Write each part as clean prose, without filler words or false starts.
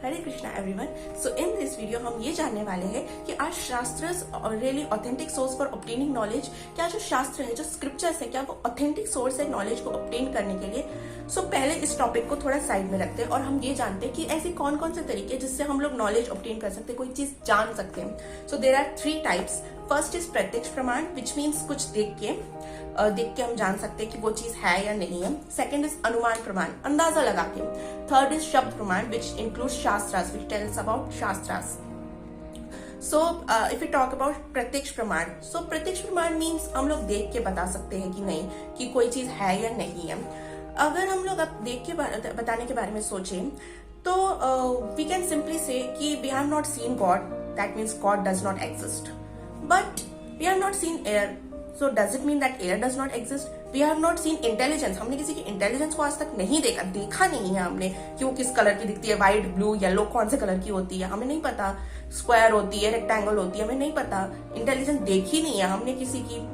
Hare Krishna everyone. So in this video हम ये जानने वाले हैं कि are shastras really authentic source for obtaining knowledge. क्या जो शास्त्र है, जो स्क्रिप्चर्स है, क्या वो ऑथेंटिक सोर्स है नॉलेज को ऑब्टेन करने के लिए? सो पहले इस टॉपिक को थोड़ा साइड में रखते हैं और हम ये जानते हैं कि ऐसे कौन कौन से तरीके जिससे हम लोग नॉलेज ऑब्टेन कर सकते हैं, कोई चीज जान सकते हैं। So there are 3 types. First is pratyaksha pramana, which means कुछ देख के हम जान सकते हैं कि वो चीज है या नहीं है। सेकंड इज अनुमान प्रमाण, अंदाजा लगा के। थर्ड इज शब्द प्रमाण, which includes shastras, which tells about shastras. So if you talk about प्रत्यक्ष प्रमाण, सो प्रत्यक्ष प्रमाण मीन्स हम लोग देख के बता सकते हैं कि नहीं कि कोई चीज है या नहीं है। अगर हम लोग अब देख के बताने के बारे में सोचें तो वी कैन सिंपली से कि we have not seen God, that means God does not exist. But we have not seen air, so does it mean that air does not exist? We have not seen intelligence, हमने किसी की intelligence को आज तक नहीं देखा नहीं है हमने कि वो किस कलर की दिखती है, व्हाइट, ब्लू, येलो, कौन से कलर की होती है हमें नहीं पता। स्क्वायर होती है, रेक्टेंगल होती है, हमें नहीं पता। इंटेलिजेंस देखी नहीं है हमने किसी की,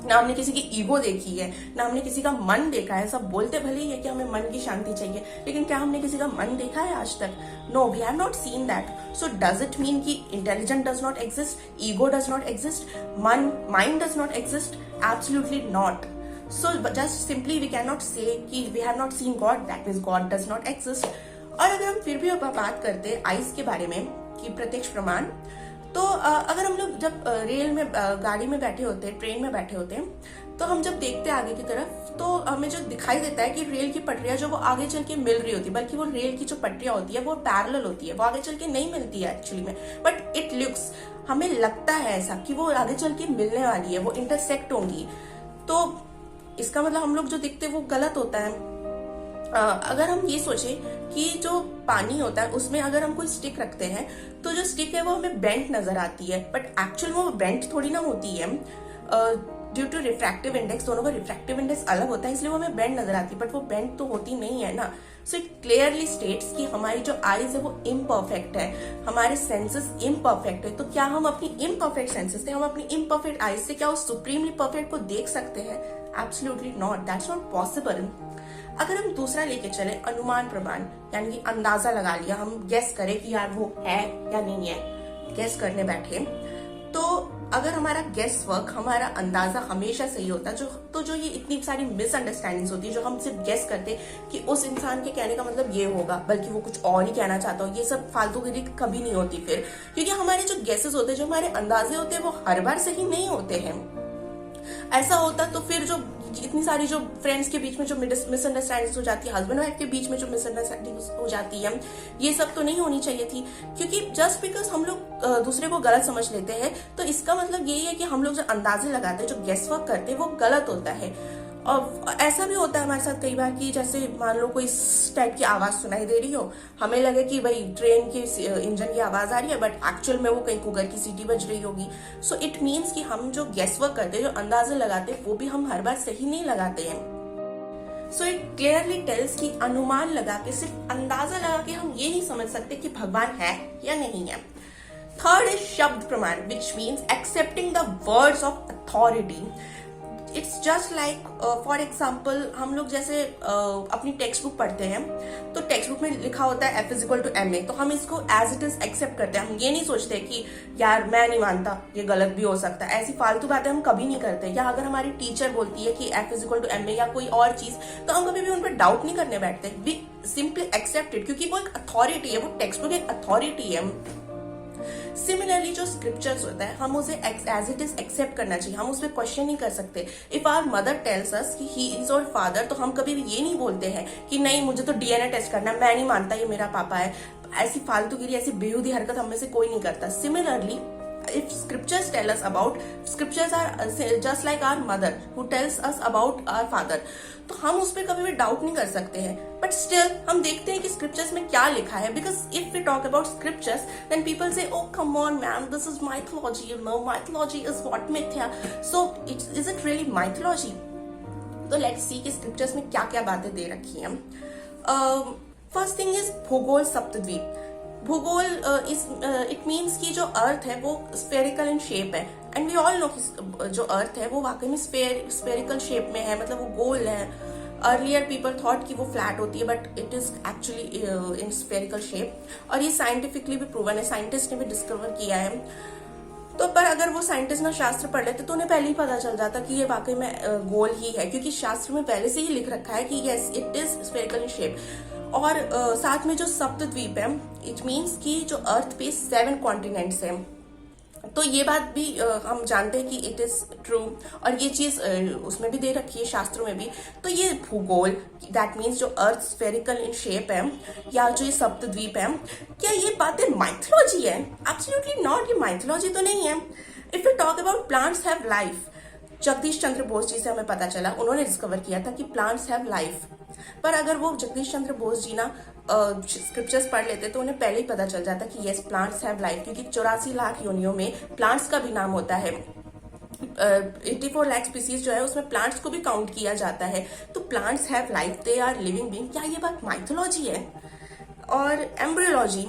ना हमने किसी की ईगो देखी है, ना हमने किसी का मन देखा है। सब बोलते भले ही है कि हमें मन की शांति चाहिए, लेकिन क्या हमने किसी का मन देखा है आज तक? No, we have not seen that. So does it mean कि intelligence does not exist, ego does not exist, mind does not exist? Absolutely not. So just simply we can not say कि we have not seen God, that means God does not exist. और अगर हम फिर भी बात करते हैं ice के बारे में कि प्रत्यक्ष प्रमाण, तो अगर हम लोग जब रेल में, गाड़ी में बैठे होते हैं, ट्रेन में बैठे होते हैं, तो हम जब देखते हैं आगे की तरफ तो हमें जो दिखाई देता है कि रेल की पटरियां जो वो आगे चल के मिल रही होती है, बल्कि वो रेल की जो पटरियां होती है वो पैरेलल होती है, वो आगे चल के नहीं मिलती है एक्चुअली में। बट इट लुक्स, हमें लगता है ऐसा कि वो आगे चल के मिलने वाली है, वो इंटरसेक्ट होंगी। तो इसका मतलब हम लोग जो दिखते हैं वो गलत होता है। अगर हम ये सोचे कि जो पानी होता है उसमें अगर हम कोई स्टिक रखते हैं तो जो स्टिक है वो हमें बेंट नजर आती है, बट एक्चुअल में वो बेंट थोड़ी ना होती है। ड्यू टू रिफ्रैक्टिव इंडेक्स, दोनों का रिफ्रैक्टिव इंडेक्स अलग होता है, इसलिए वो हमें बेंट नजर आती है, बट वो बेंट तो होती नहीं है ना। सो इट क्लियरली स्टेट्स कि हमारी जो आईज है वो इम्परफेक्ट है, हमारे सेंसेस इम्परफेक्ट है। तो क्या हम अपनी इम्परफेक्ट सेंसेस से, हम अपनी इम्परफेक्ट आईज से क्या उस सुप्रीमली परफेक्ट को देख सकते हैं? Absolutely not, that's not possible. अगर हम दूसरा लेके चले, अनुमान प्रमाण, यानी कि अंदाजा लगा लिया, हम गेस करें कि यार वो है या नहीं है, गेस करने बैठे, तो अगर हमारा गेस वर्क, हमारा अंदाजा हमेशा सही होता है, जो ये इतनी सारी मिसअंडरस्टैंडिंग्स होती है, जो हम सिर्फ गेस करते कि उस इंसान के कहने का मतलब ये होगा, बल्कि वो कुछ और ही कहना चाहता हो, ये सब फालतूगिरी कभी नहीं होती फिर, क्योंकि हमारे जो गेसेस होते हैं, जो हमारे अंदाजे होते हैं, वो हर बार सही नहीं होते हैं। ऐसा होता तो फिर जो इतनी सारी जो फ्रेंड्स के बीच में जो मिसअंडरस्टैंडिंग हो जाती है, हस्बैंड वाइफ के बीच में जो मिसअंडरस्टैंडिंग हो जाती है, ये सब तो नहीं होनी चाहिए थी। क्योंकि जस्ट बिकॉज हम लोग दूसरे को गलत समझ लेते हैं तो इसका मतलब यही है कि हम लोग जो अंदाजे लगाते हैं, जो गेस वर्क करते हैं, वो गलत होता है। और ऐसा भी होता है हमारे साथ कई बार कि जैसे मान लो कोई इस टाइप की आवाज सुनाई दे रही हो, हमें लगे कि भाई ट्रेन की इंजन की आवाज आ रही है, बट एक्चुअल में वो कहीं कुकर की सीटी बज रही होगी। सो इट मीन्स कि हम जो गेस वर्क करते हैं, जो अंदाजे लगाते हैं, वो भी हम हर बार सही नहीं लगाते हैं। सो इट क्लियरली टेल्स कि अनुमान लगा के, सिर्फ अंदाजा लगा के हम ये नहीं समझ सकते कि भगवान है या नहीं है। थर्ड इज शब्द प्रमाण, which means accepting the words of authority. It's just like for example, हम लोग जैसे अपनी टेक्स्ट बुक पढ़ते हैं तो टेक्स्ट बुक में लिखा होता है F = ma, तो हम इसको एज इट इज एक्सेप्ट करते हैं। हम ये नहीं सोचते कि यार मैं नहीं मानता, ये गलत भी हो सकता है। ऐसी फालतू बातें हम कभी नहीं करते। या अगर हमारी टीचर बोलती है कि F = ma या कोई और चीज, तो हम कभी भी उन पर डाउट नहीं करने बैठते, वी सिंपली एक्सेप्ट इट, क्योंकि वो एक अथॉरिटी है, वो टेक्स्ट बुक एक अथॉरिटी है। सिमिलरली जो स्क्रिप्चर्स होता है, हम उसे एज इट इज एक्सेप्ट करना चाहिए, हम उस पर क्वेश्चन नहीं कर सकते। If our mother tells us कि ही इज आवर फादर, तो हम कभी भी ये नहीं बोलते हैं कि नहीं मुझे तो DNA टेस्ट करना, मैं नहीं मानता ये मेरा पापा है। ऐसी फालतूगिरी, ऐसी बेहुदी हरकत हम में से कोई नहीं करता। Similarly if scriptures tell us about, scriptures are just like our mother who tells us about our father, तो हम उस पर कभी भी डाउट नहीं कर सकते हैं। बट स्टिल हम देखते हैं कि स्क्रिप्चर्स में क्या लिखा है, because if we talk about scriptures then people say oh come on ma'am, this is mythology, you know mythology is what मिथ्या, so is it really mythology? तो लेट्स सी कि स्क्रिप्चर्स में क्या क्या बातें दे रखी हैं। फर्स्ट थिंग इज भूगोल सप्तद्वीप। भूगोल इट मीन्स कि जो अर्थ है वो स्फेरिकल इन शेप है, एंड वी ऑल नो कि जो अर्थ है वो वाकई में स्फेरिकल शेप में है, मतलब वो गोल है। अर्लियर पीपल थॉट कि वो फ्लैट होती है, but it is actually in spherical shape, और ये साइंटिफिकली भी प्रूवन है, साइंटिस्ट ने भी डिस्कवर किया है। तो पर अगर वो साइंटिस्ट ना शास्त्र पढ़ लेते तो उन्हें पहले ही पता चल जाता कि ये वाकई में गोल ही है, क्योंकि शास्त्र में पहले से ही लिख रखा है कि yes it is spherical in shape. और साथ में जो सप्तद्वीप है, इट मीन्स कि जो अर्थ पे 7 कॉन्टिनेंट्स हैं, तो ये बात भी हम जानते हैं कि इट इज ट्रू, और ये चीज उसमें भी दे रखी है शास्त्रों में भी। तो ये भूगोल, दैट मीन्स जो अर्थ स्फेरिकल इन शेप है, या जो ये सप्तद्वीप है, क्या ये बातें माइथोलॉजी है? एब्सोल्युटली नॉट, ये माइथोलॉजी तो नहीं है। If you talk about plants have life, Jagdish Chandra Bose ji से हमें पता चला, उन्होंने डिस्कवर किया था कि प्लांट्स हैव लाइफ। पर अगर वो जगदीश चंद्र बोस जी ना स्क्रिप्चर्स पढ़ लेते तो उन्हें पहले ही पता चल जाता कि यस प्लांट्स हैव लाइफ, क्योंकि 84 लाख योनियों में प्लांट्स का भी नाम होता है। 84 लाख स्पीसीज जो है उसमें प्लांट्स को भी काउंट किया जाता है। तो plants have life, they are living being, क्या ये बात माइथोलॉजी है? और एम्ब्रियोलॉजी,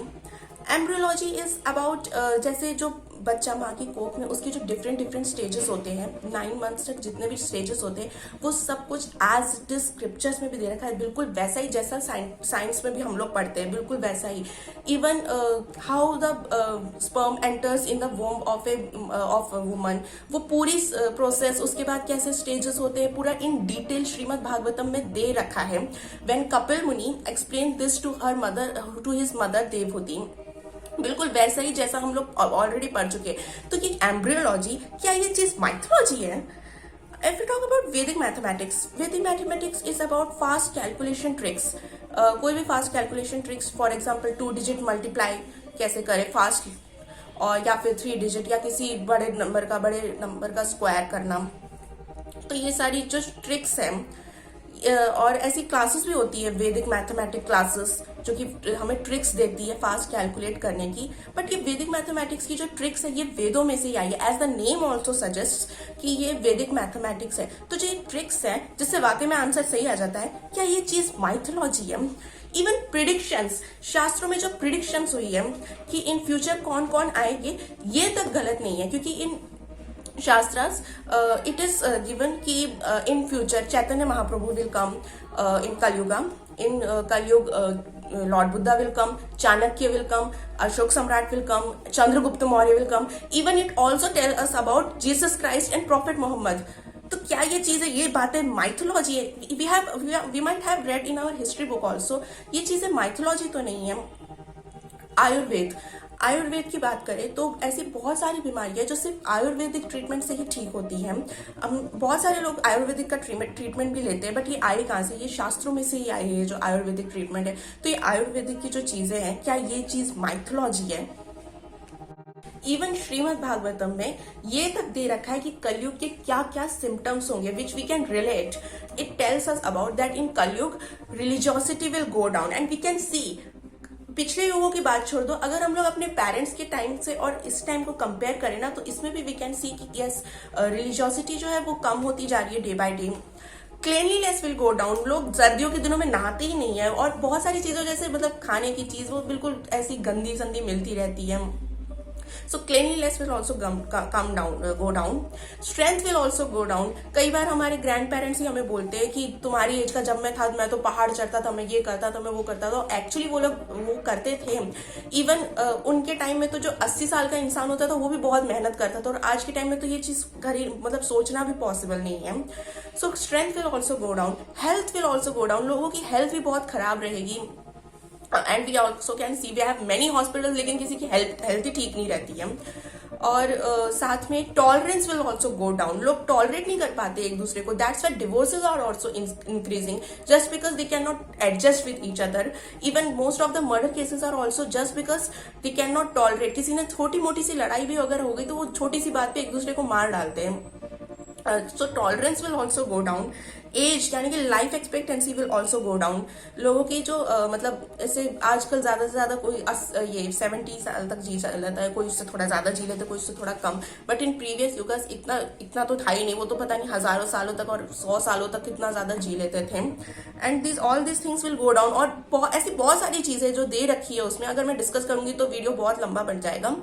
एम्ब्रियोलॉजी इज अबाउट जैसे जो बच्चा माँ की कोख में, उसके जो डिफरेंट स्टेजेस होते हैं, 9 मंथ्स तक जितने भी स्टेजेस होते हैं, वो सब कुछ एज इट इज स्क्रिप्चर्स में भी दे रखा है, बिल्कुल वैसा ही जैसा साइंस में भी हम लोग पढ़ते हैं, बिल्कुल वैसा ही। Even how the sperm enters in the womb of woman, वो पूरी प्रोसेस, उसके बाद कैसे स्टेजेस होते हैं, पूरा इन डिटेल श्रीमद् भागवतम में दे रखा है। When Kapil Muni explain this to her mother, to his mother Devahuti, बिल्कुल वैसा ही जैसा हम लोग ऑलरेडी पढ़ चुके हैं। तो ये एम्ब्रियोलॉजी, क्या ये चीज माइथोलॉजी है? If we talk about Vedic mathematics is about fast calculation tricks. कोई भी fast calculation tricks, for example 2 digit multiply कैसे करें फास्ट, और या फिर 3 डिजिट, या किसी बड़े नंबर का स्क्वायर करना। तो ये सारी जो ट्रिक्स हैं, और ऐसी क्लासेस भी होती है वैदिक मैथमेटिक्स क्लासेस, जो कि हमें ट्रिक्स देती है फास्ट कैलकुलेट करने की। बट ये वैदिक मैथमेटिक्स की जो ट्रिक्स है, ये वेदों में से ही आई है, as the name also suggest कि ये वैदिक मैथमेटिक्स है। तो जो ये ट्रिक्स है जिससे वाकई में आंसर सही आ जाता है, क्या ये चीज माइथोलॉजी है? इवन प्रिडिक्शंस, शास्त्रों में जो प्रिडिक्शंस हुई है कि इन फ्यूचर कौन कौन आएंगे, ये तक गलत नहीं है, क्योंकि इन शास्त्रास it is given कि in future Chaitanya Mahaprabhu will come in Kalyuga, in Kalyug Lord Buddha will come, Chanakya will come, Ashok Samrat will come, Chandragupta Maurya will come. Even it also tell us about Jesus Christ and Prophet Muhammad. तो क्या ये चीजें, ये बातें mythology है? We might have read in our history book also, ये चीजें mythology तो नहीं है। आयुर्वेद की बात करें तो ऐसी बहुत सारी बीमारियां जो सिर्फ आयुर्वेदिक ट्रीटमेंट से ही ठीक होती हैं। बहुत सारे लोग आयुर्वेदिक का ट्रीटमेंट भी लेते हैं, बट ये आई कहाँ से? ये शास्त्रों में से ही आई है जो आयुर्वेदिक ट्रीटमेंट है। तो ये आयुर्वेदिक की जो चीजें हैं, क्या ये चीज माइथोलॉजी है? इवन श्रीमद् भागवतम में ये तक दे रखा है कि कलयुग के क्या क्या सिम्टम्स होंगे, which we can relate. It tells us about that in Kalyug religiosity will go down, and we can see. पिछले युगों की बात छोड़ दो, अगर हम लोग अपने पेरेंट्स के टाइम से और इस टाइम को कंपेयर करें ना, तो इसमें भी वी कैन सी कि यस रिलीजियोसिटी जो है वो कम होती जा रही है day by day. Cleanliness will go down, लोग सर्दियों के दिनों में नहाते ही नहीं है, और बहुत सारी चीजों जैसे मतलब खाने की चीज वो बिल्कुल ऐसी गंदी संदी मिलती रहती है। So cleanliness will also go down. Strength will also go down. कई बार हमारे ग्रैंड पेरेंट्स ही हमें बोलते हैं कि तुम्हारी एज का जब मैं था, मैं तो पहाड़ चढ़ता था, मैं ये करता था, मैं वो करता था। एक्चुअली वो लोग वो करते थे। इवन उनके टाइम में तो जो 80 साल का इंसान होता था वो भी बहुत मेहनत करता था, और आज के टाइम में तो ये चीज मतलब सोचना भी पॉसिबल नहीं है। So strength will also go down, health will also go down, लोगों की हेल्थ भी बहुत खराब रहेगी। And we also can see we have many hospitals, लेकिन किसी की हेल्थ ही ठीक नहीं रहती है। और साथ में tolerance will also go down, लोग टॉलरेट नहीं कर पाते एक दूसरे को। That's why divorces are also increasing, just because they can not adjust with each other. Even most of the murder cases are also just because they can not tolerate. किसी ने छोटी मोटी सी लड़ाई भी अगर हो गई तो वो छोटी सी बात पे एक दूसरे को मार डालते हैं। So tolerance will also go down. As यानी कि life expectancy will also go down, लोगों की जो मतलब ऐसे आजकल ज्यादा से ज्यादा कोई ये 70 साल तक जी लेता है, कोई उससे थोड़ा ज्यादा जी लेता है, कोई उससे थोड़ा कम। बट इन प्रीवियस युगस इतना तो था ही नहीं, वो तो पता नहीं हजारों सालों तक और 100 सालों तक कितना ज्यादा जी लेते थे। And all this things will go down. और ऐसी बहुत सारी चीजें जो दे रखी है उसमें, अगर मैं डिस्कस करूंगी तो वीडियो बहुत लंबा बन जाएगा,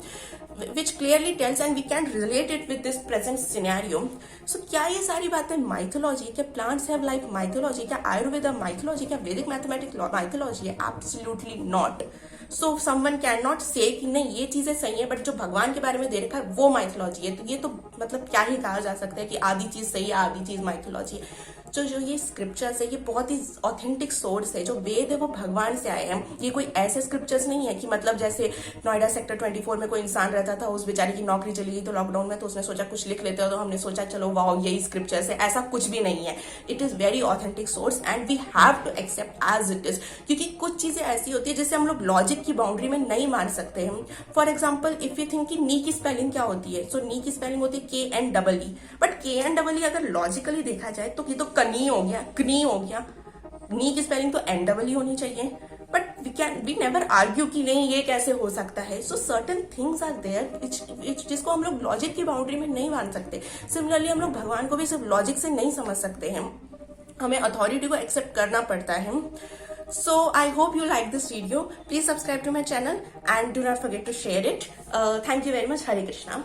which clearly tells and we can relate it with this present scenario सो क्या ये सारी बातें माइथोलॉजी, क्या प्लांट्स हैव लाइफ माइथोलॉजी, क्या आयुर्वेदा माइथोलॉजी, क्या वैदिक मैथमेटिक्स माइथोलॉजी है? Absolutely not. So someone can not say कि नहीं ये चीजें सही है बट जो भगवान के बारे में दे रखा है वो माइथोलॉजी है. तो ये तो मतलब क्या ही कहा जा सकता है कि आधी चीज सही है आधी चीज माइथोलॉजी है. जो ये स्क्रिप्चर्स है ये बहुत ही ऑथेंटिक सोर्स है. जो वेद है वो भगवान से आए हैं. ये कोई ऐसे स्क्रिप्चर्स नहीं है कि मतलब जैसे नोएडा सेक्टर 24 में कोई इंसान रहता था, उस बेचारे की नौकरी चली गई तो लॉकडाउन में, तो उसने सोचा कुछ लिख लेते हो, तो हमने सोचा चलो वाओ यही स्क्रिप्चर्स है. ऐसा कुछ भी नहीं है. It is very authentic source and we have to accept as it is. क्योंकि कुछ चीजें ऐसी होती है जिसे हम लोग लॉजिक की बाउंड्री में नहीं मान सकते हैं. For example if you think कि नी की स्पेलिंग क्या होती है, सो नी की स्पेलिंग होती है KNEE, बट KNEE अगर लॉजिकली देखा जाए तो ये तो कनी हो गया, कनी हो गया. नी की स्पेलिंग तो NEE होनी चाहिए. बट वी नेवर आर्ग्यू कि नहीं ये कैसे हो सकता है. So certain things are there जिसको हम लोग लॉजिक की बाउंड्री में नहीं मान सकते. सिमिलरली हम लोग भगवान को भी सिर्फ लॉजिक से नहीं समझ सकते हैं. हमें अथॉरिटी को एक्सेप्ट करना पड़ता है. So I hope you like this video. Please subscribe to my channel and do not forget to share it. Thank you very much. Hare Krishna.